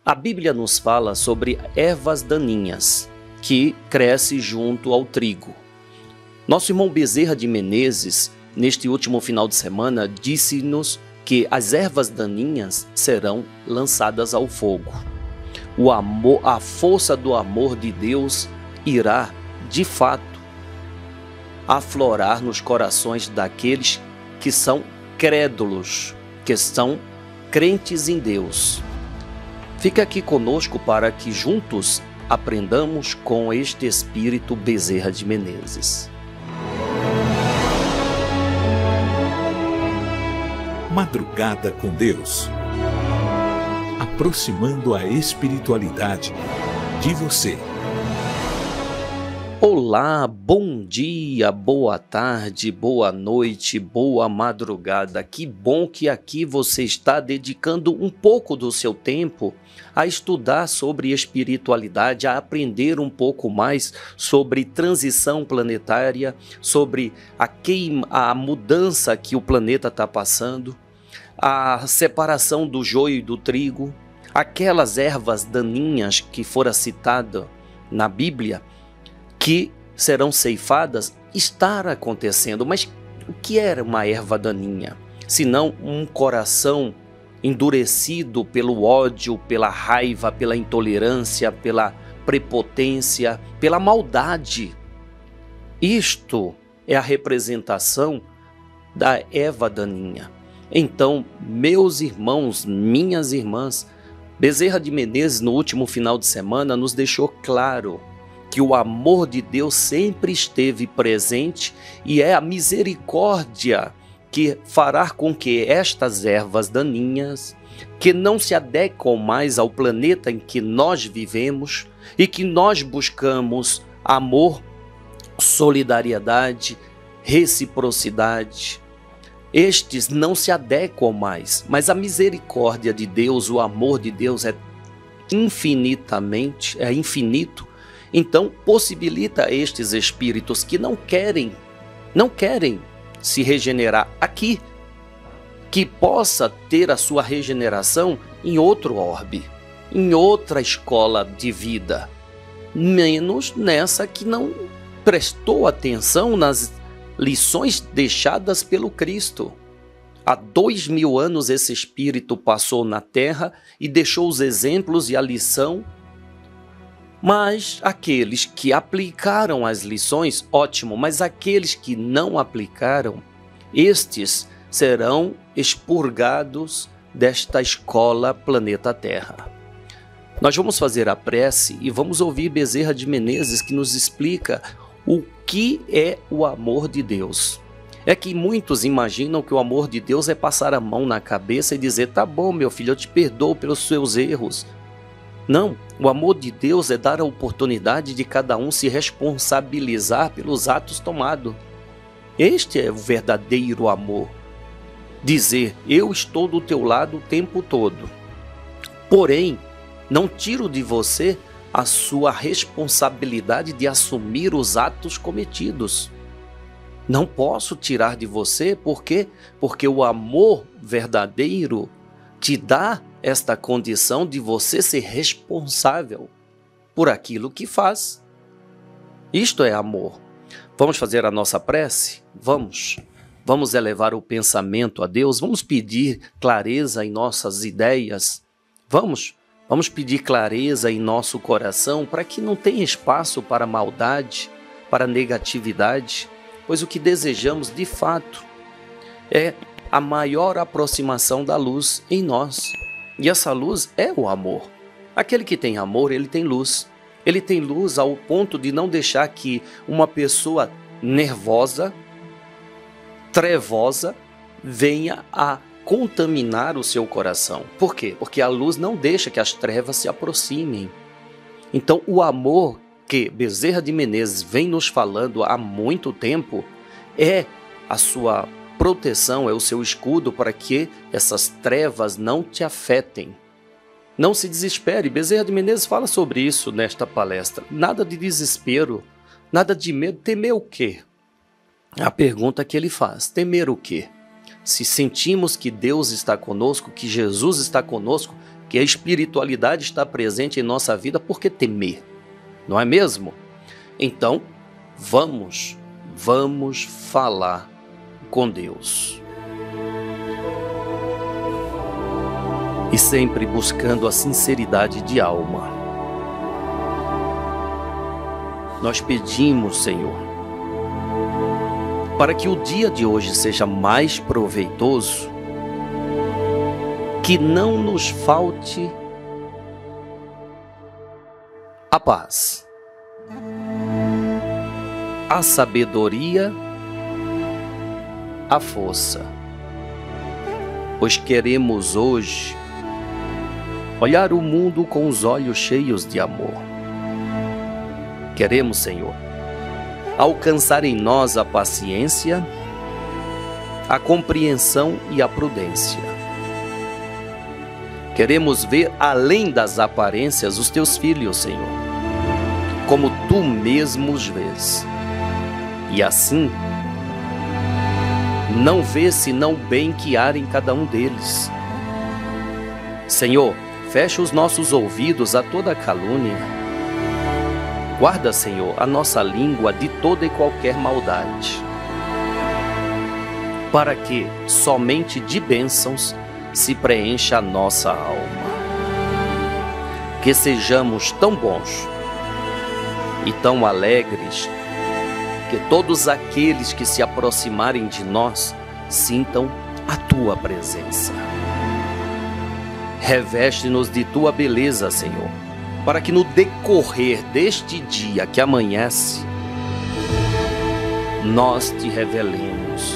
A Bíblia nos fala sobre ervas daninhas que crescem junto ao trigo. Nosso irmão Bezerra de Menezes, neste último final de semana, disse-nos que as ervas daninhas serão lançadas ao fogo. O amor, a força do amor de Deus irá, de fato, aflorar nos corações daqueles que são crédulos, que são crentes em Deus. Fica aqui conosco para que juntos aprendamos com este espírito Bezerra de Menezes. Madrugada com Deus, aproximando a espiritualidade de você. Olá, bom dia, boa tarde, boa noite, boa madrugada. Que bom que aqui você está dedicando um pouco do seu tempo a estudar sobre espiritualidade, a aprender um pouco mais sobre transição planetária, sobre a mudança que o planeta está passando, a separação do joio e do trigo, aquelas ervas daninhas que foram citadas na Bíblia, que serão ceifadas, está acontecendo. Mas o que era uma erva daninha? Senão um coração endurecido pelo ódio, pela raiva, pela intolerância, pela prepotência, pela maldade. Isto é a representação da erva daninha. Então, meus irmãos, minhas irmãs, Bezerra de Menezes, no último final de semana, nos deixou claro que o amor de Deus sempre esteve presente e é a misericórdia que fará com que estas ervas daninhas, que não se adequam mais ao planeta em que nós vivemos e que nós buscamos amor, solidariedade, reciprocidade, estes não se adequam mais, mas a misericórdia de Deus, o amor de Deus é infinito, então possibilita estes espíritos que não querem se regenerar aqui, que possa ter a sua regeneração em outro orbe, em outra escola de vida, menos nessa que não prestou atenção nas lições deixadas pelo Cristo. Há 2000 anos esse espírito passou na terra e deixou os exemplos e a lição. Mas aqueles que aplicaram as lições, ótimo, mas aqueles que não aplicaram, estes serão expurgados desta escola planeta Terra. Nós vamos fazer a prece e vamos ouvir Bezerra de Menezes, que nos explica o que é o amor de Deus. É que muitos imaginam que o amor de Deus é passar a mão na cabeça e dizer: tá bom, meu filho, eu te perdoo pelos seus erros. Não, o amor de Deus é dar a oportunidade de cada um se responsabilizar pelos atos tomados. Este é o verdadeiro amor. Dizer: eu estou do teu lado o tempo todo. Porém, não tiro de você a sua responsabilidade de assumir os atos cometidos. Não posso tirar de você, por quê? Porque o amor verdadeiro te dá esta condição de você ser responsável por aquilo que faz. Isto é amor. Vamos fazer a nossa prece? Vamos elevar o pensamento a Deus, vamos pedir clareza em nossas ideias, vamos pedir clareza em nosso coração para que não tenha espaço para maldade, para negatividade, pois o que desejamos de fato é a maior aproximação da luz em nós. E essa luz é o amor. Aquele que tem amor, ele tem luz. Ele tem luz ao ponto de não deixar que uma pessoa nervosa, trevosa, venha a contaminar o seu coração. Por quê? Porque a luz não deixa que as trevas se aproximem. Então, o amor que Bezerra de Menezes vem nos falando há muito tempo é a sua proteção, é o seu escudo para que essas trevas não te afetem. Não se desespere. Bezerra de Menezes fala sobre isso nesta palestra. Nada de desespero, nada de medo. Temer o quê? A pergunta que ele faz: temer o quê? Se sentimos que Deus está conosco, que Jesus está conosco, que a espiritualidade está presente em nossa vida, por que temer? Não é mesmo? Então, vamos falar com Deus. E sempre buscando a sinceridade de alma. Nós pedimos, Senhor, para que o dia de hoje seja mais proveitoso, que não nos falte a paz, a sabedoria, a força, pois queremos hoje olhar o mundo com os olhos cheios de amor. Queremos, Senhor, alcançar em nós a paciência, a compreensão e a prudência. Queremos ver além das aparências os teus filhos, Senhor, como tu mesmo os vês. E assim, não vê senão o bem que há em cada um deles. Senhor, fecha os nossos ouvidos a toda calúnia. Guarda, Senhor, a nossa língua de toda e qualquer maldade, para que somente de bênçãos se preencha a nossa alma. Que sejamos tão bons e tão alegres, que todos aqueles que se aproximarem de nós sintam a tua presença. Reveste-nos de tua beleza, Senhor, para que no decorrer deste dia que amanhece, nós te revelemos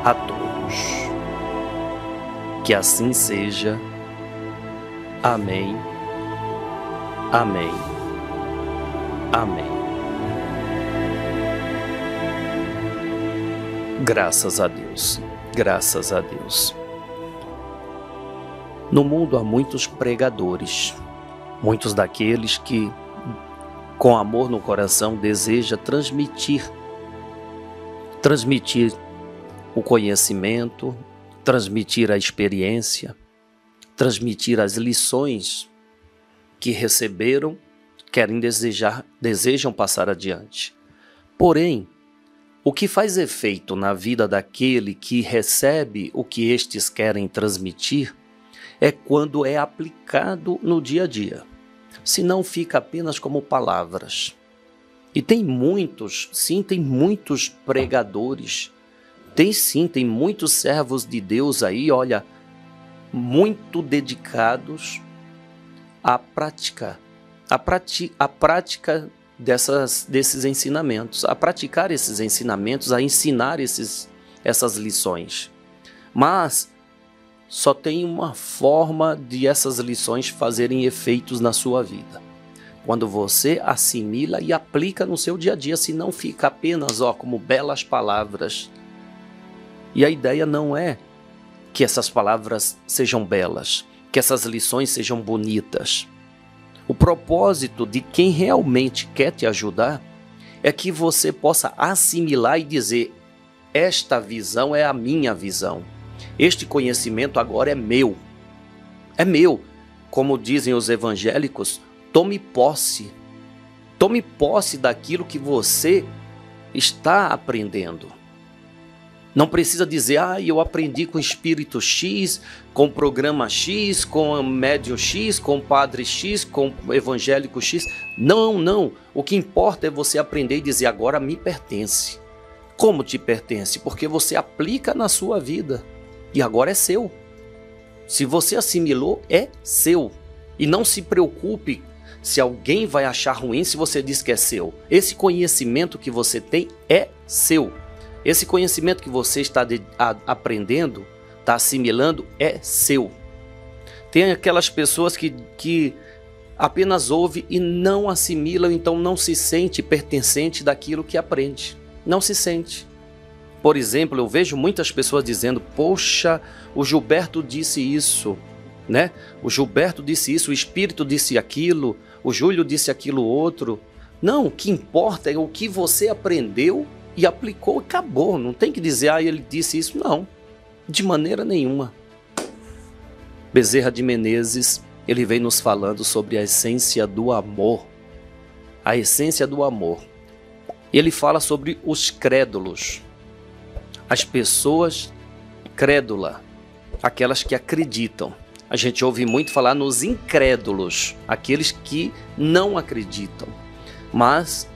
a todos. Que assim seja. Amém. Amém. Amém. Graças a Deus. Graças a Deus. No mundo há muitos pregadores, muitos daqueles que, com amor no coração, deseja transmitir o conhecimento, transmitir a experiência, transmitir as lições que receberam, desejam passar adiante. Porém, o que faz efeito na vida daquele que recebe o que estes querem transmitir é quando é aplicado no dia a dia. Senão fica apenas como palavras. E tem muitos pregadores, tem muitos servos de Deus aí, olha, muito dedicados à prática desses ensinamentos, a praticar esses ensinamentos, a ensinar essas lições. Mas só tem uma forma de essas lições fazerem efeitos na sua vida: quando você assimila e aplica no seu dia a dia, senão fica apenas como belas palavras. E a ideia não é que essas palavras sejam belas, que essas lições sejam bonitas. O propósito de quem realmente quer te ajudar é que você possa assimilar e dizer: esta visão é a minha visão. Este conhecimento agora é meu. É meu. Como dizem os evangélicos, tome posse. Tome posse daquilo que você está aprendendo. Não precisa dizer: eu aprendi com espírito X, com programa X, com médium X, com padre X, com evangélico X. Não. O que importa é você aprender e dizer: agora me pertence. Como te pertence? Porque você aplica na sua vida. E agora é seu. Se você assimilou, é seu. E não se preocupe se alguém vai achar ruim se você diz que é seu. Esse conhecimento que você tem é seu. Esse conhecimento que você está aprendendo, está assimilando, é seu. Tem aquelas pessoas que apenas ouvem e não assimilam, então não se sente pertencente daquilo que aprende. Não se sente. Por exemplo, eu vejo muitas pessoas dizendo: poxa, o Gilberto disse isso, né? O Gilberto disse isso, o Espírito disse aquilo, o Júlio disse aquilo outro. Não, o que importa é o que você aprendeu e aplicou, acabou. Não tem que dizer: ele disse isso. Não, de maneira nenhuma. Bezerra de Menezes, ele vem nos falando sobre a essência do amor. A essência do amor. Ele fala sobre os crédulos, as pessoas crédulas, aquelas que acreditam. A gente ouve muito falar nos incrédulos, aqueles que não acreditam. Mas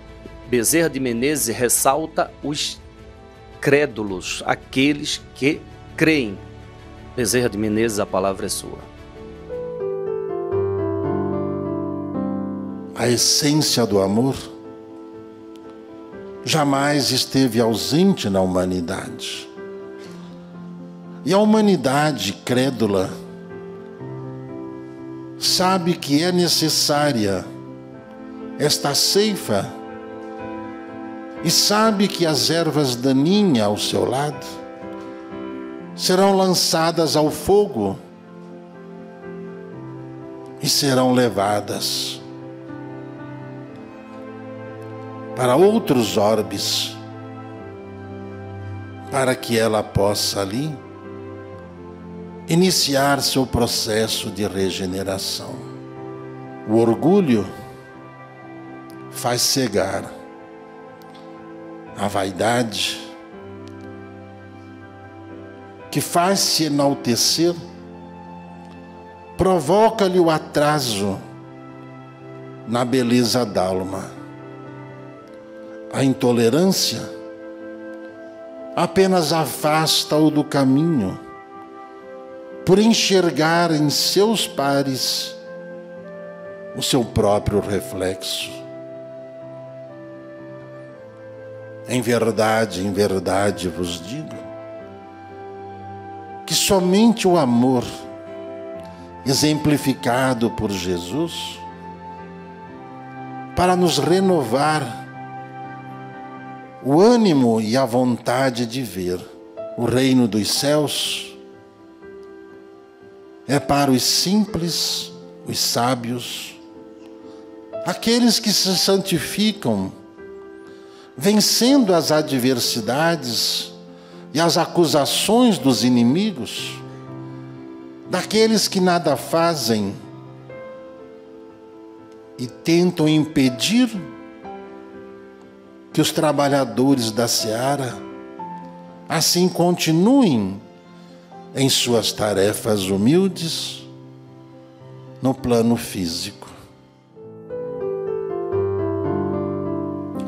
Bezerra de Menezes ressalta os crédulos, aqueles que creem. Bezerra de Menezes, a palavra é sua. A essência do amor jamais esteve ausente na humanidade. E a humanidade crédula sabe que é necessária esta ceifa e sabe que as ervas daninhas ao seu lado serão lançadas ao fogo e serão levadas para outros orbes, para que ela possa ali iniciar seu processo de regeneração. O orgulho faz cegar, a vaidade, que faz se enaltecer, provoca-lhe o atraso na beleza da alma. A intolerância apenas afasta-o do caminho, por enxergar em seus pares o seu próprio reflexo. Em verdade vos digo que somente o amor exemplificado por Jesus para nos renovar o ânimo e a vontade de ver o reino dos céus é para os simples, os sábios, aqueles que se santificam, vencendo as adversidades e as acusações dos inimigos, daqueles que nada fazem e tentam impedir que os trabalhadores da seara assim continuem em suas tarefas humildes no plano físico.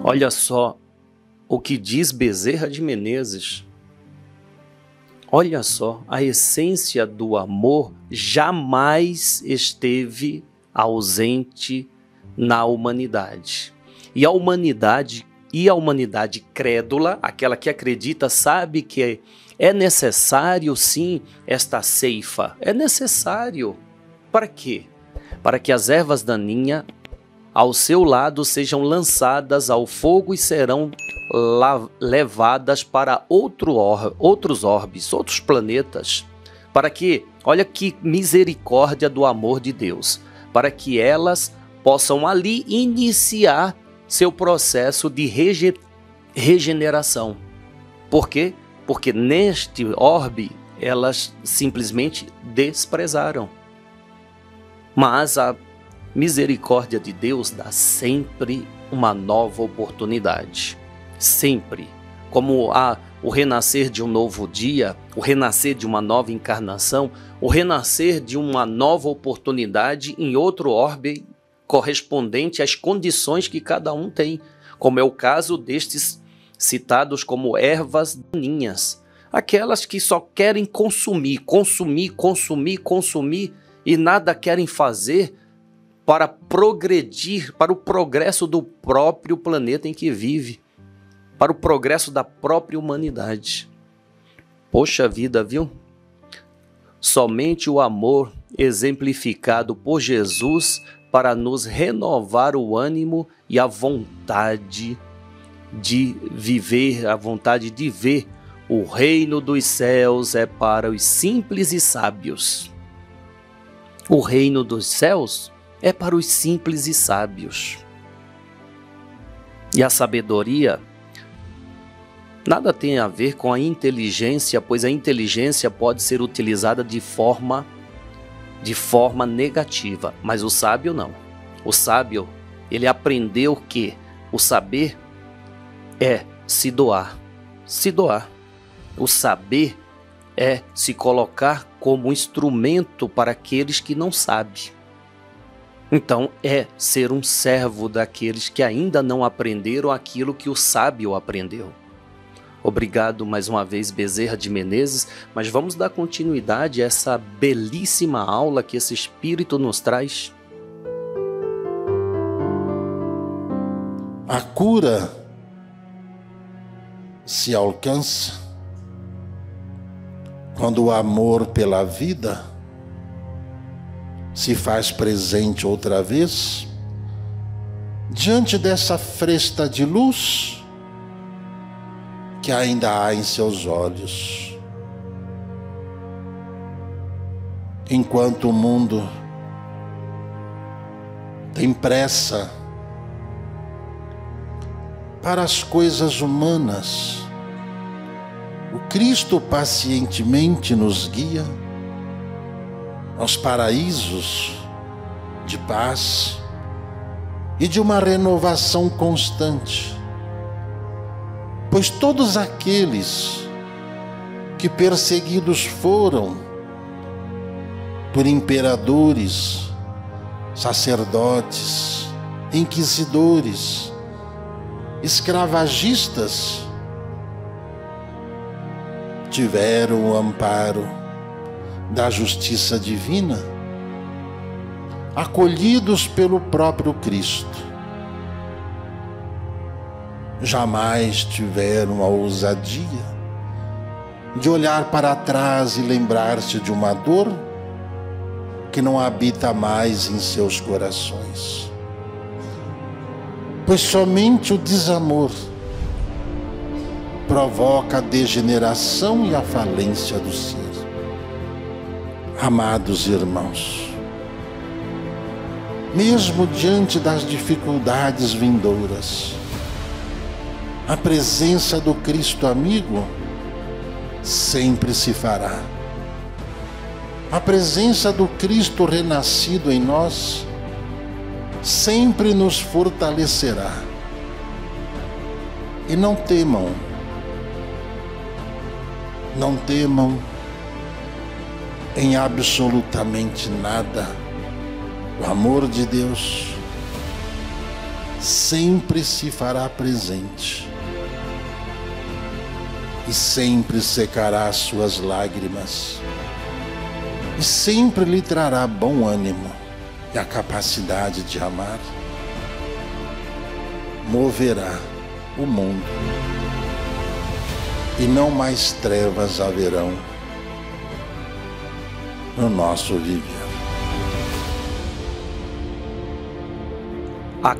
Olha só o que diz Bezerra de Menezes. Olha só, a essência do amor jamais esteve ausente na humanidade. E a humanidade crédula, aquela que acredita, sabe que é necessário sim esta ceifa. É necessário. Para quê? Para que as ervas daninhas ao seu lado sejam lançadas ao fogo e serão levadas para outros orbes, outros planetas. Para que, olha que misericórdia do amor de Deus, para que elas possam ali iniciar seu processo de regeneração. Por quê? Porque neste orbe elas simplesmente desprezaram. Mas a misericórdia de Deus dá sempre uma nova oportunidade. Sempre. Como o renascer de um novo dia, o renascer de uma nova encarnação, o renascer de uma nova oportunidade em outro orbe correspondente às condições que cada um tem, como é o caso destes citados como ervas daninhas, aquelas que só querem consumir e nada querem fazer para progredir, para o progresso do próprio planeta em que vive, para o progresso da própria humanidade. Poxa vida, viu? Somente o amor exemplificado por Jesus para nos renovar o ânimo e a vontade de viver, a vontade de ver. O reino dos céus é para os simples e sábios. O reino dos céus é para os simples e sábios. E a sabedoria nada tem a ver com a inteligência, pois a inteligência pode ser utilizada de forma de forma negativa, mas o sábio não. O sábio, ele aprendeu que o saber é se doar. Se doar. O saber é se colocar como instrumento para aqueles que não sabem. Então é ser um servo daqueles que ainda não aprenderam aquilo que o sábio aprendeu. Obrigado mais uma vez, Bezerra de Menezes, mas vamos dar continuidade a essa belíssima aula que esse Espírito nos traz. A cura se alcança quando o amor pela vida se faz presente outra vez diante dessa fresta de luz que ainda há em seus olhos. Enquanto o mundo tem pressa para as coisas humanas, o Cristo pacientemente nos guia aos paraísos de paz e de uma renovação constante. Pois todos aqueles que perseguidos foram por imperadores, sacerdotes, inquisidores, escravagistas, tiveram o amparo da justiça divina, acolhidos pelo próprio Cristo. Jamais tiveram a ousadia de olhar para trás e lembrar-se de uma dor que não habita mais em seus corações. Pois somente o desamor provoca a degeneração e a falência do ser. Amados irmãos, mesmo diante das dificuldades vindouras, a presença do Cristo amigo sempre se fará. A presença do Cristo renascido em nós sempre nos fortalecerá. E não temam em absolutamente nada. O amor de Deus sempre se fará presente e sempre secará as suas lágrimas e sempre lhe trará bom ânimo e a capacidade de amar. Moverá o mundo e não mais trevas haverão no nosso viver. A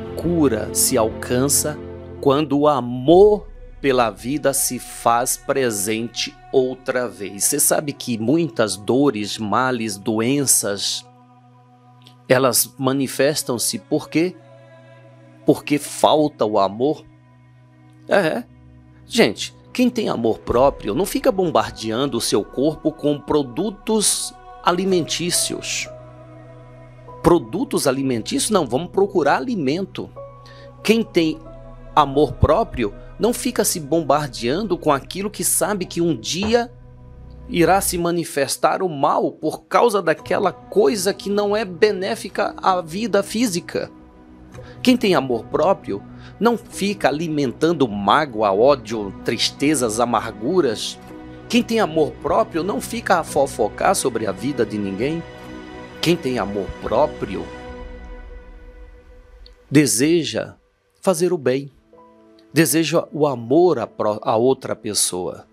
cura se alcança quando o amor pela vida se faz presente outra vez. Você sabe que muitas dores, males, doenças, elas manifestam-se por quê? Porque falta o amor. Gente, quem tem amor próprio não fica bombardeando o seu corpo com produtos alimentícios. Produtos alimentícios? Não, vamos procurar alimento. Quem tem amor próprio não fica se bombardeando com aquilo que sabe que um dia irá se manifestar o mal por causa daquela coisa que não é benéfica à vida física. Quem tem amor próprio não fica alimentando mágoa, ódio, tristezas, amarguras. Quem tem amor próprio não fica a fofocar sobre a vida de ninguém. Quem tem amor próprio deseja fazer o bem, deseja o amor a outra pessoa,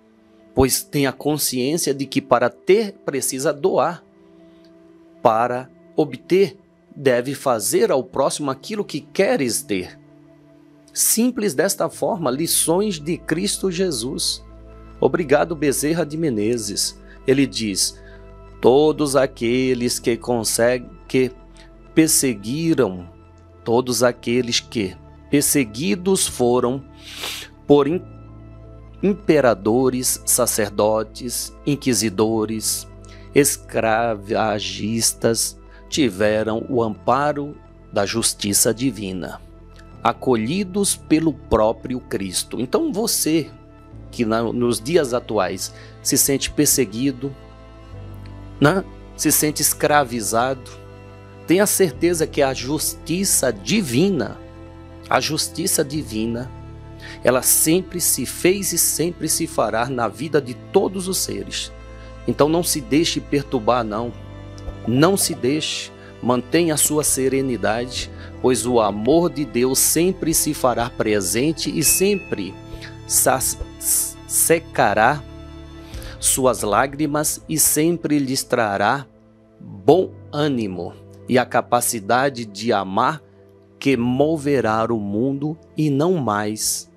pois tem a consciência de que para ter precisa doar, para obter deve fazer ao próximo aquilo que queres ter. Simples desta forma, lições de Cristo Jesus. Obrigado, Bezerra de Menezes. Ele diz: todos aqueles que perseguiram, todos aqueles que perseguidos foram por imperadores, sacerdotes, inquisidores, escravagistas tiveram o amparo da justiça divina, acolhidos pelo próprio Cristo. Então você, que nos dias atuais se sente perseguido, né? Se sente escravizado, tenha certeza que a justiça divina, ela sempre se fez e sempre se fará na vida de todos os seres. Então não se deixe perturbar, não. Não se deixe, mantenha a sua serenidade, pois o amor de Deus sempre se fará presente e sempre secará suas lágrimas e sempre lhes trará bom ânimo e a capacidade de amar que moverá o mundo, e não mais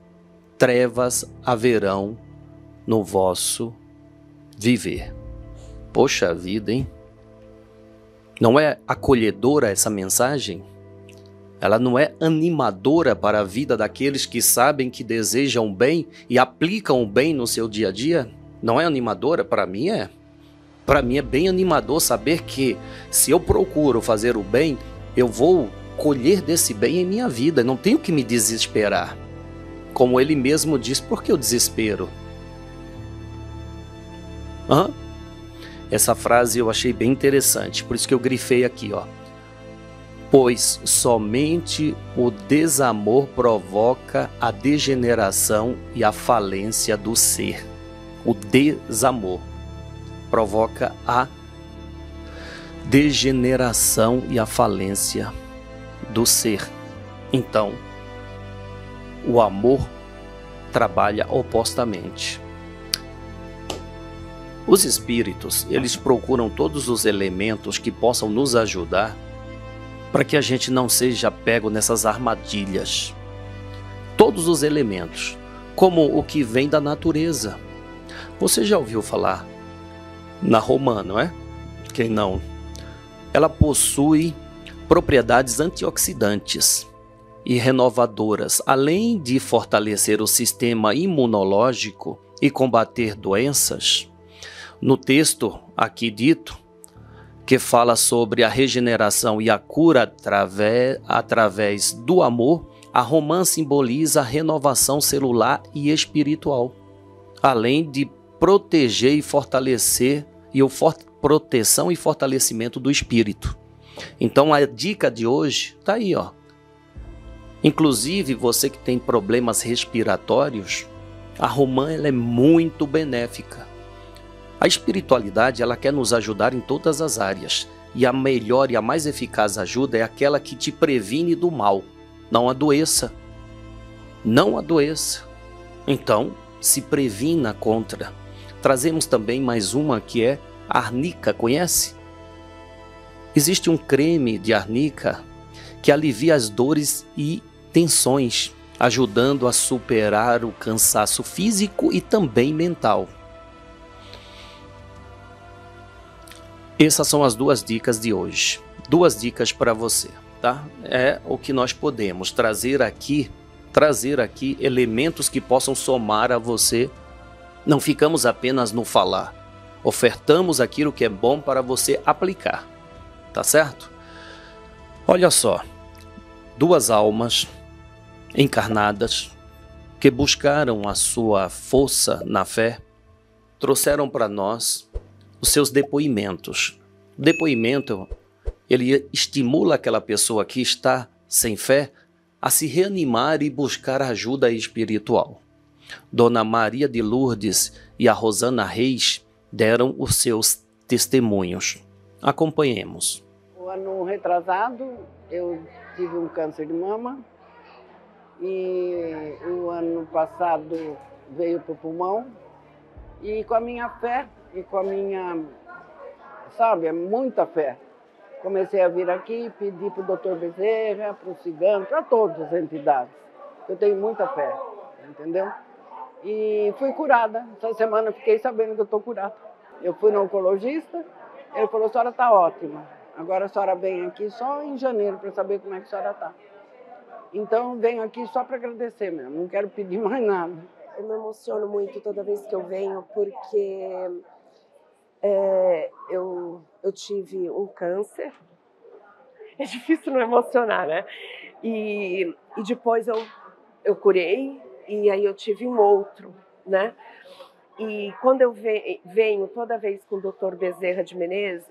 trevas haverão no vosso viver. Poxa vida, hein? Não é acolhedora essa mensagem? Ela não é animadora para a vida daqueles que sabem que desejam o bem e aplicam o bem no seu dia a dia? Não é animadora? Para mim é. Para mim é bem animador saber que se eu procuro fazer o bem, eu vou colher desse bem em minha vida. Não tenho que me desesperar. Como ele mesmo diz, por que o desespero? Essa frase eu achei bem interessante, por isso que eu grifei aqui, ó. Pois somente o desamor provoca a degeneração e a falência do ser. O desamor provoca a degeneração e a falência do ser. Então, o amor trabalha opostamente. Os espíritos, eles procuram todos os elementos que possam nos ajudar para que a gente não seja pego nessas armadilhas. Todos os elementos, como o que vem da natureza. Você já ouviu falar na romã, não é? Quem não? Ela possui propriedades antioxidantes e renovadoras, além de fortalecer o sistema imunológico e combater doenças. No texto aqui dito, que fala sobre a regeneração e a cura através do amor, a romã simboliza a renovação celular e espiritual, além de proteger e fortalecer proteção e fortalecimento do espírito. Então a dica de hoje está aí, ó. Inclusive você que tem problemas respiratórios, a romã ela é muito benéfica. A espiritualidade ela quer nos ajudar em todas as áreas, e a melhor e a mais eficaz ajuda é aquela que te previne do mal. Não adoeça. Não adoeça. Então, se previna contra. Trazemos também mais uma que é a arnica, conhece? Existe um creme de arnica que alivia as dores e tensões, ajudando a superar o cansaço físico e também mental. Essas são as duas dicas de hoje. Duas dicas para você, tá? É o que nós podemos trazer aqui elementos que possam somar a você. Não ficamos apenas no falar. Ofertamos aquilo que é bom para você aplicar. Tá certo? Olha só. Duas almas encarnadas que buscaram a sua força na fé trouxeram para nós os seus depoimentos. O depoimento, ele estimula aquela pessoa que está sem fé a se reanimar e buscar ajuda espiritual. Dona Maria de Lourdes e a Rosana Reis deram os seus testemunhos. Acompanhemos. O ano retrasado, eu tive um câncer de mama e o ano passado veio para o pulmão. E com a minha fé e com a minha, muita fé, comecei a vir aqui, pedir para o Dr. Bezerra, para o Cigano, para todas as entidades. Eu tenho muita fé, entendeu? E fui curada. Essa semana fiquei sabendo que eu estou curada. Eu fui no oncologista, ele falou, a senhora está ótima. Agora a senhora vem aqui só em janeiro para saber como é que a senhora está. Então venho aqui só para agradecer mesmo, não quero pedir mais nada. Eu me emociono muito toda vez que eu venho, porque Eu tive um câncer. É difícil não emocionar, né? E depois eu curei, e aí eu tive um outro, né? E quando eu venho toda vez com o Dr. Bezerra de Menezes,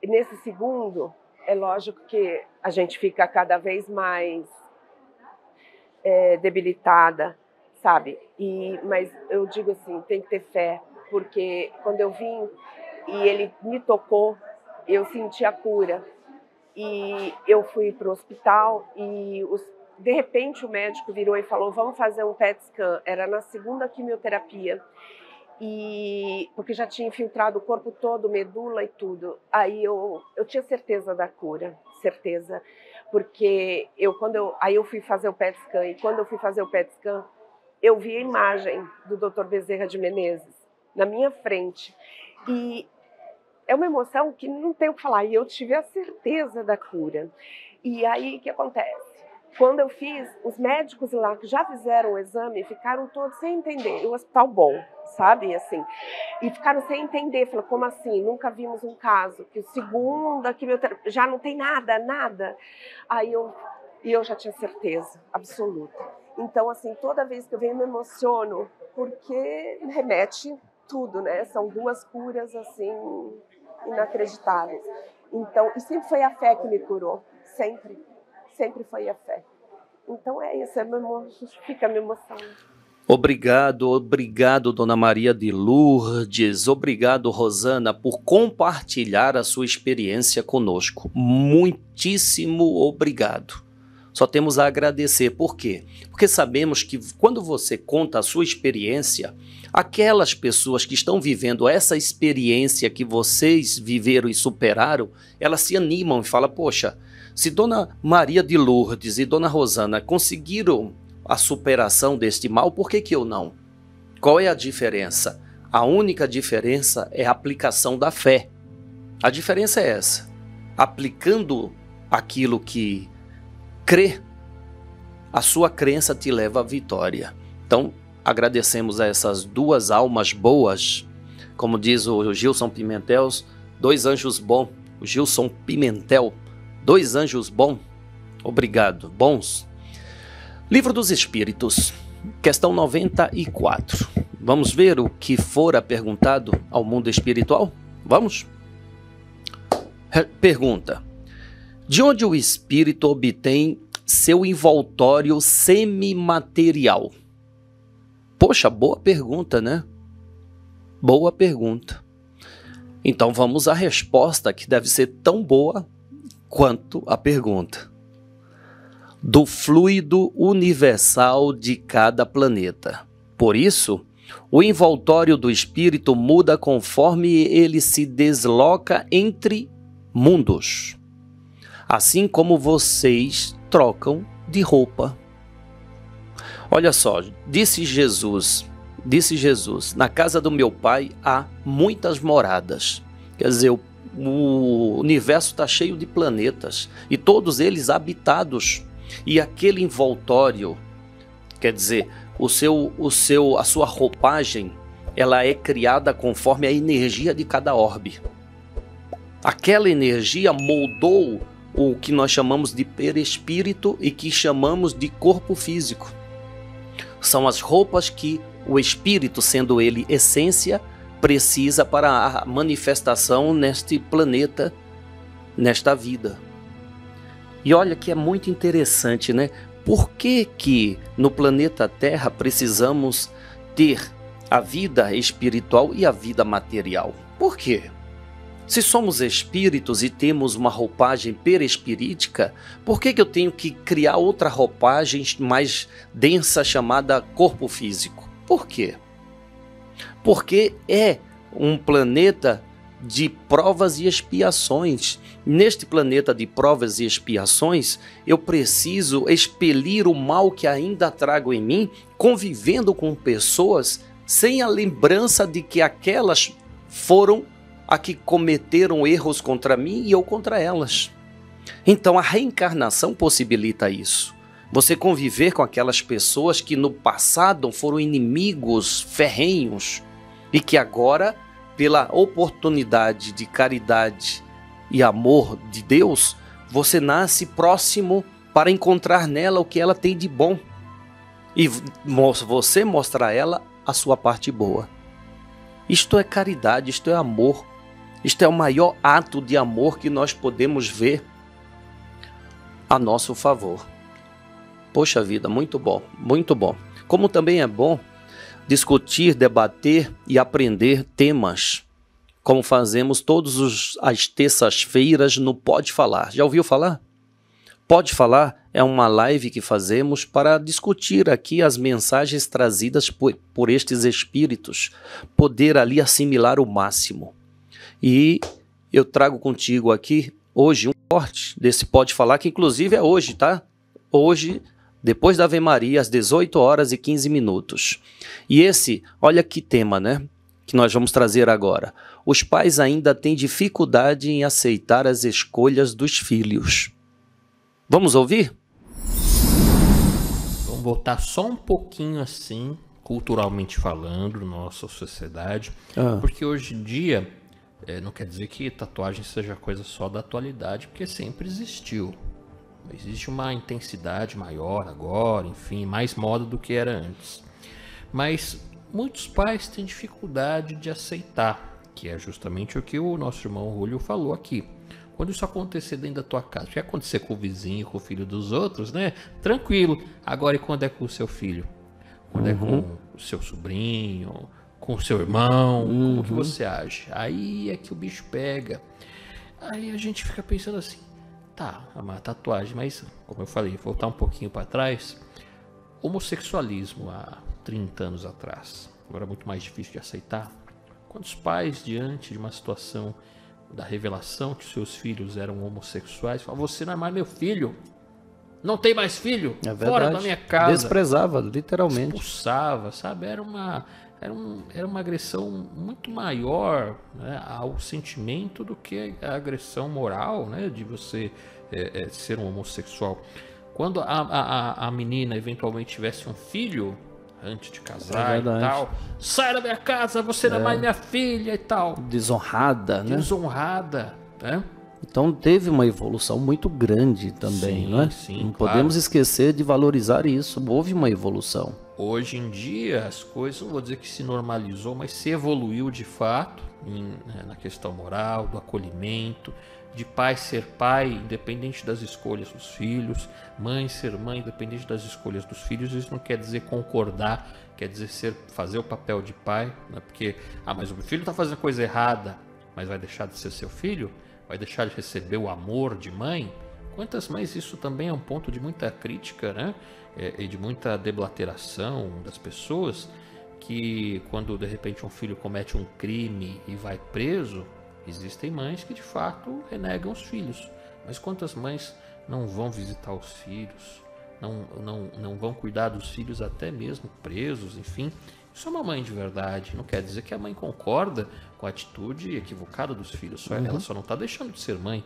nesse segundo, é lógico que a gente fica cada vez mais debilitada, sabe? Mas eu digo assim, tem que ter fé, porque quando eu vim e ele me tocou, eu senti a cura. E eu fui para o hospital e de repente o médico virou e falou, vamos fazer um PET scan. Era na segunda quimioterapia, porque já tinha infiltrado o corpo todo, medula e tudo. Aí eu tinha certeza da cura, certeza. Porque aí eu fui fazer o PET scan, e quando eu fui fazer o PET scan, eu vi a imagem do Dr. Bezerra de Menezes na minha frente. E é uma emoção que não tem o que falar, e eu tive a certeza da cura. E aí, o que acontece? Quando eu fiz, os médicos lá que já fizeram o exame ficaram todos sem entender. E o hospital bom, sabe? Assim, e ficaram sem entender. Falaram, como assim? Nunca vimos um caso que o segundo quimioterapia já não tem nada. Aí eu já tinha certeza absoluta. Então, assim, toda vez que eu venho eu me emociono, porque remete tudo, né? São duas curas, assim, inacreditáveis. Então, e sempre foi a fé que me curou, sempre foi a fé. Então é isso, justifica a minha emoção. Obrigado, Dona Maria de Lourdes, obrigado, Rosana, por compartilhar a sua experiência conosco. Muitíssimo obrigado. Só temos a agradecer. Por quê? Porque sabemos que quando você conta a sua experiência, aquelas pessoas que estão vivendo essa experiência que vocês viveram e superaram, elas se animam e falam, poxa, se Dona Maria de Lourdes e Dona Rosana conseguiram a superação deste mal, por que eu não? Qual é a diferença? A única diferença é a aplicação da fé. A diferença é essa. Aplicando aquilo que crê, a sua crença te leva à vitória. Então, agradecemos a essas duas almas boas, como diz o Gilson Pimentel, dois anjos bons. O Gilson Pimentel, dois anjos bons. Obrigado, bons. Livro dos Espíritos, questão 94. Vamos ver o que fora perguntado ao mundo espiritual? Vamos? Pergunta: de onde o espírito obtém seu envoltório semimaterial? Poxa, boa pergunta, né? Boa pergunta. Então vamos à resposta, que deve ser tão boa quanto a pergunta. Do fluido universal de cada planeta. Por isso, o envoltório do espírito muda conforme ele se desloca entre mundos. Assim como vocês trocam de roupa. Olha só, disse Jesus, na casa do meu pai há muitas moradas. Quer dizer, o universo está cheio de planetas e todos eles habitados. E aquele envoltório, quer dizer, a sua roupagem, ela é criada conforme a energia de cada orbe. Aquela energia moldou o que nós chamamos de perispírito e que chamamos de corpo físico. São as roupas que o espírito, sendo ele essência, precisa para a manifestação neste planeta, nesta vida. E olha que é muito interessante, né? Por que no planeta Terra precisamos ter a vida espiritual e a vida material? Por quê? Se somos espíritos e temos uma roupagem perispirítica, por que eu tenho que criar outra roupagem mais densa chamada corpo físico? Por quê? Porque é um planeta de provas e expiações. Neste planeta de provas e expiações, eu preciso expelir o mal que ainda trago em mim, convivendo com pessoas sem a lembrança de que aquelas foram a que cometeram erros contra mim e eu contra elas. Então a reencarnação possibilita isso. Você conviver com aquelas pessoas que no passado foram inimigos ferrenhos E que agora, pela oportunidade de caridade e amor de Deus, você nasce próximo para encontrar nela o que ela tem de bom. E você mostra a ela a sua parte boa. Isto é caridade, isto é amor. Isto é o maior ato de amor que nós podemos ver a nosso favor. Poxa vida, muito bom, muito bom. Como também é bom discutir, debater e aprender temas, como fazemos todas as terças-feiras no Pode Falar. Já ouviu falar? Pode Falar é uma live que fazemos para discutir aqui as mensagens trazidas por estes espíritos, poder ali assimilar o máximo. E eu trago contigo aqui hoje um corte desse Pode Falar, que inclusive é hoje, tá? Hoje, depois da Ave Maria, às 18h15. E esse, olha que tema, né? Que nós vamos trazer agora. Os pais ainda têm dificuldade em aceitar as escolhas dos filhos. Vamos ouvir? Vamos voltar só um pouquinho assim, culturalmente falando, nossa sociedade. Porque hoje em dia, não quer dizer que tatuagem seja coisa só da atualidade, porque sempre existiu. Existe uma intensidade maior agora, enfim, mais moda do que era antes. Mas muitos pais têm dificuldade de aceitar, que é justamente o que o nosso irmão Rúlio falou aqui. Quando isso acontecer dentro da tua casa, se acontecer com o vizinho, com o filho dos outros, né? Tranquilo. Agora, e quando é com o seu filho? Quando é com o seu sobrinho, com o seu irmão, como que você age? Aí é que o bicho pega. Aí a gente fica pensando assim, tá, uma tatuagem, mas, como eu falei, voltar um pouquinho para trás, homossexualismo há 30 anos atrás, agora é muito mais difícil de aceitar. Quantos pais, diante de uma situação da revelação que seus filhos eram homossexuais, falam, você não é mais meu filho, não tem mais filho, fora da minha casa. Desprezava, literalmente. Expulsava, sabe? Era uma agressão muito maior, né, ao sentimento do que a agressão moral, né, de você ser um homossexual. Quando a menina eventualmente tivesse um filho, antes de casar e tal, sai da minha casa, você não é mais minha filha e tal. Desonrada, né? Desonrada, né? Então teve uma evolução muito grande também, não é? Sim, não podemos esquecer de valorizar isso. Houve uma evolução. Hoje em dia as coisas, não vou dizer que se normalizou, mas se evoluiu de fato na questão moral, do acolhimento, de pai ser pai, independente das escolhas dos filhos, mãe ser mãe, independente das escolhas dos filhos. Isso não quer dizer concordar, quer dizer fazer o papel de pai, né? Porque, mas o filho está fazendo coisa errada, mas vai deixar de ser seu filho? Vai deixar de receber o amor de mãe? Quantas mães isso também é um ponto de muita crítica, né? E de muita deblateração das pessoas, que quando de repente um filho comete um crime e vai preso, existem mães que de fato renegam os filhos. Mas quantas mães não vão visitar os filhos, não vão cuidar dos filhos até mesmo presos, enfim. Isso é uma mãe de verdade. Não quer dizer que a mãe concorda com a atitude equivocada dos filhos. Ela só não está deixando de ser mãe.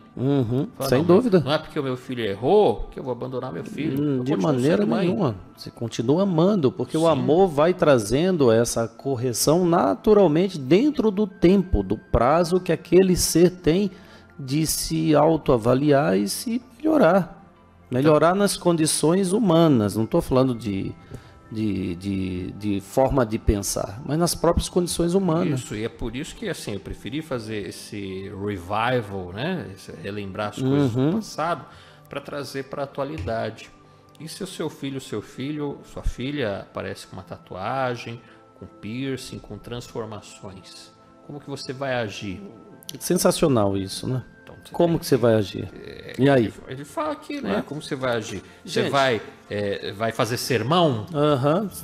Sem dúvida. Não é porque o meu filho errou que eu vou abandonar meu filho. De maneira nenhuma. Você continua amando, porque o amor vai trazendo essa correção naturalmente dentro do tempo, do prazo que aquele ser tem de se autoavaliar e se melhorar. Melhorar nas condições humanas. Não estou falando de forma de pensar, mas nas próprias condições humanas. Isso, e é por isso que assim, eu preferi fazer esse revival, né? Relembrar as coisas do passado, para trazer para a atualidade. E se o seu filho, sua filha aparece com uma tatuagem, com piercing, com transformações, como que você vai agir? Sensacional isso, né? Então, como que você vai agir? E aí? Ele fala aqui, né? Como você vai agir? Você vai fazer sermão?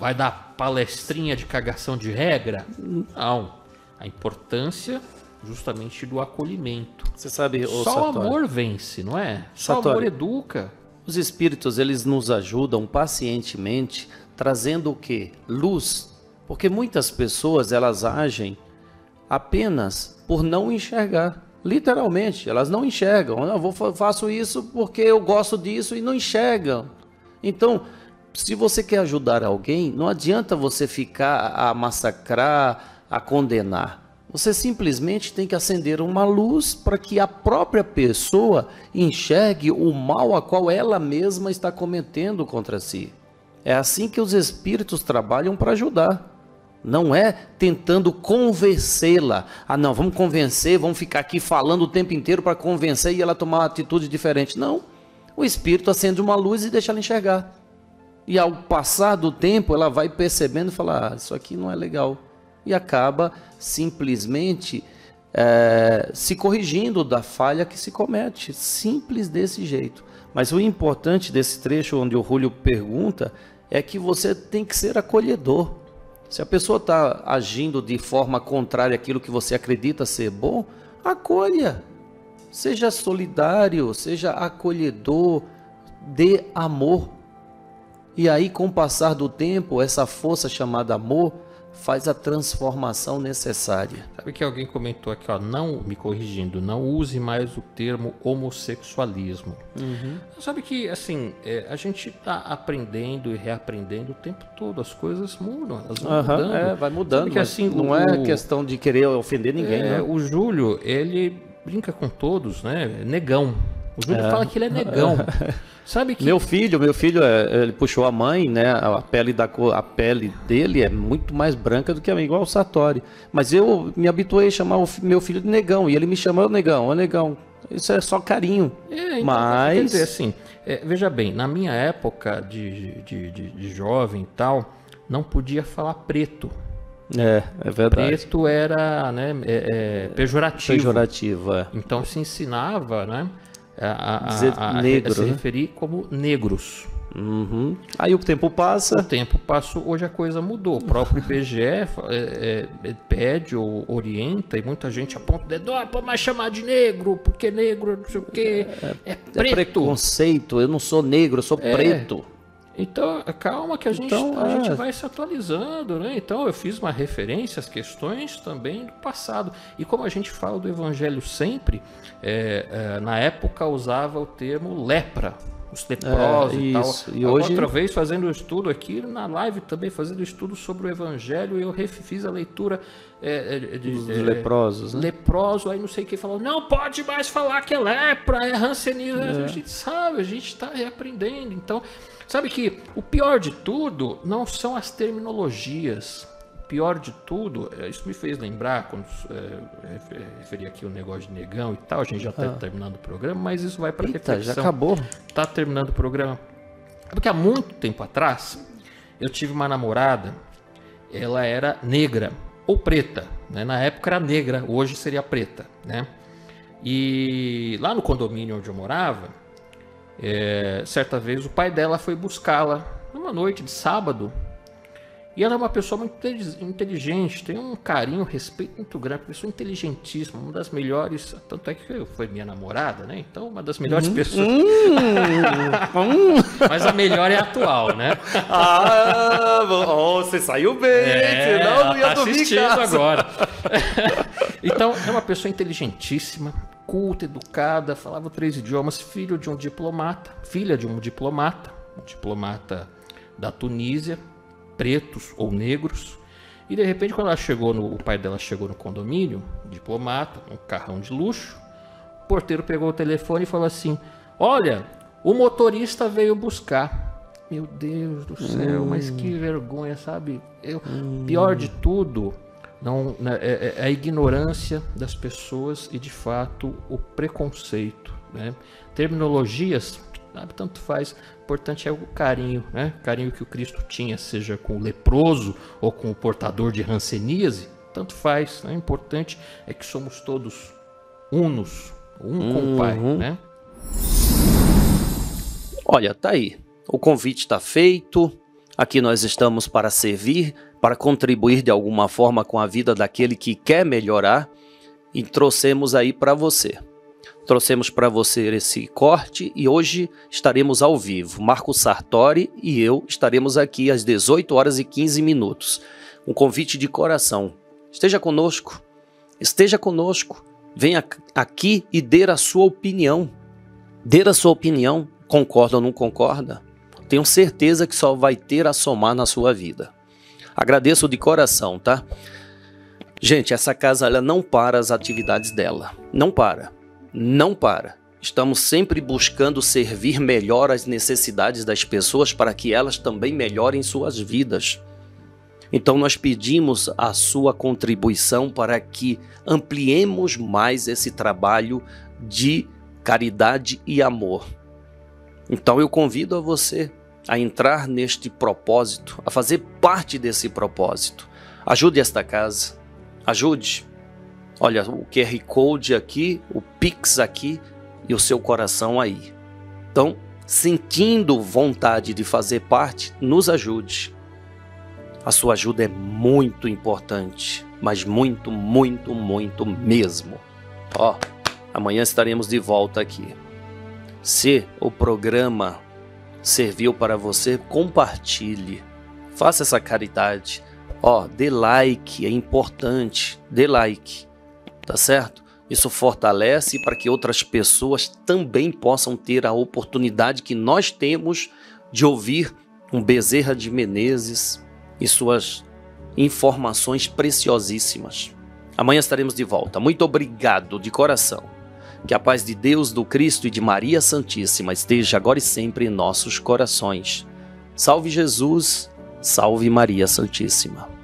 Vai dar palestrinha de cagação de regra? Não. A importância justamente do acolhimento. Você sabe, só o amor vence, não é? Só o amor educa. Os espíritos, eles nos ajudam pacientemente, trazendo o quê? Luz. Porque muitas pessoas, elas agem apenas por não enxergar. Literalmente, elas não enxergam. Eu faço isso porque eu gosto disso e não enxergam. Então, se você quer ajudar alguém, não adianta você ficar a massacrar, a condenar. Você simplesmente tem que acender uma luz para que a própria pessoa enxergue o mal a qual ela mesma está cometendo contra si. É assim que os espíritos trabalham para ajudar. Não é tentando convencê-la. Ah, não, vamos convencer, vamos ficar aqui falando o tempo inteiro para convencer e ela tomar uma atitude diferente. Não. O espírito acende uma luz e deixa ela enxergar. E ao passar do tempo, ela vai percebendo e fala, isso aqui não é legal. E acaba simplesmente se corrigindo da falha que se comete. Simples desse jeito. Mas o importante desse trecho onde o Júlio pergunta é que você tem que ser acolhedor. Se a pessoa está agindo de forma contrária àquilo que você acredita ser bom, acolha. Seja solidário, seja acolhedor, dê amor. E aí, com o passar do tempo, essa força chamada amor faz a transformação necessária. Sabe que alguém comentou aqui, ó, não, me corrigindo, não use mais o termo homossexualismo. Sabe que, assim, a gente está aprendendo e reaprendendo o tempo todo, as coisas mudam, elas vão mudando. Vai mudando, que, assim, não é questão de querer ofender ninguém, né? O Júlio, ele brinca com todos, né? Negão. O Júlio fala que ele é negão. Sabe que... Meu filho, ele puxou a mãe, né? A pele dele é muito mais branca do que a minha, igual o Sartori. Mas eu me habituei a chamar o meu filho de negão, e ele me chama negão, negão. Isso é só carinho. Então, mas... Quer dizer, assim, veja bem, na minha época de jovem e tal, não podia falar preto. É verdade. Preto era, né, pejorativo. Pejorativo, é. Então se ensinava, né, a se referir como negros. Aí o tempo passa. O tempo passou, hoje a coisa mudou. O próprio IBGE pede ou orienta, e muita gente aponta o dedo, pode mais chamar de negro, porque negro não sei o quê. É preto. É preconceito, eu não sou negro, eu sou preto. Então, calma que a gente vai se atualizando, né? Então, eu fiz uma referência às questões também do passado. E como a gente fala do Evangelho sempre, na época usava o termo lepra, os leprosos e tal. E hoje... Outra vez, fazendo um estudo aqui, na live também, fazendo estudo sobre o Evangelho, eu fiz a leitura dos leprosos, né? Leproso, aí não sei quem falou, não pode mais falar que é lepra, é rancenismo. A gente sabe, a gente está reaprendendo. Então... Sabe que o pior de tudo não são as terminologias. O pior de tudo, isso me fez lembrar, quando referi aqui o negócio de negão e tal, a gente já está terminando o programa, mas isso vai para reflexão. Já acabou. Está terminando o programa. Porque há muito tempo atrás, eu tive uma namorada, ela era negra, ou preta, né? Na época era negra, hoje seria preta, né? E lá no condomínio onde eu morava, certa vez o pai dela foi buscá-la numa noite de sábado, e ela é uma pessoa muito inteligente, tem um carinho, um respeito muito grande, uma pessoa inteligentíssima, uma das melhores, tanto é que foi minha namorada, né? Então uma das melhores pessoas. Mas a melhor é a atual, né? Você saiu bem, senão não ia dormir agora. Então é uma pessoa inteligentíssima, culta, educada, falava 3 idiomas, filha de um diplomata da Tunísia, pretos ou negros. E de repente, quando o pai dela chegou no condomínio, diplomata, um carrão de luxo, o porteiro pegou o telefone e falou assim: olha, o motorista veio buscar. Meu Deus do céu, mas que vergonha, sabe? Pior de tudo, é a ignorância das pessoas e, de fato, o preconceito, né? Terminologias, sabe, tanto faz. O importante é o carinho, né? O carinho que o Cristo tinha, seja com o leproso ou com o portador de hanseníase, tanto faz, né? O importante é que somos todos unos, com o Pai, né? Olha, tá aí. O convite está feito. Aqui nós estamos para servir, para contribuir de alguma forma com a vida daquele que quer melhorar, e trouxemos aí para você. Trouxemos para você esse corte e hoje estaremos ao vivo. Marco Sartori e eu estaremos aqui às 18h15. Um convite de coração. Esteja conosco. Venha aqui e dê a sua opinião. Concorda ou não concorda? Tenho certeza que só vai ter a somar na sua vida. Agradeço de coração, tá? Gente, essa casa ela não para as atividades dela. Não para. Não para. Estamos sempre buscando servir melhor as necessidades das pessoas para que elas também melhorem suas vidas. Então nós pedimos a sua contribuição para que ampliemos mais esse trabalho de caridade e amor. Então eu convido a você a entrar neste propósito, a fazer parte desse propósito. Ajude esta casa, ajude. Olha, o QR Code aqui, o Pix aqui e o seu coração aí. Então, sentindo vontade de fazer parte, nos ajude. A sua ajuda é muito importante, mas muito, muito, muito mesmo. Ó, amanhã estaremos de volta aqui. Se o programa serviu para você, compartilhe. Faça essa caridade. Ó, dê like, é importante. Dê like, tá certo? Isso fortalece para que outras pessoas também possam ter a oportunidade que nós temos de ouvir um Bezerra de Menezes e suas informações preciosíssimas. Amanhã estaremos de volta. Muito obrigado de coração. Que a paz de Deus, do Cristo e de Maria Santíssima esteja agora e sempre em nossos corações. Salve Jesus, salve Maria Santíssima.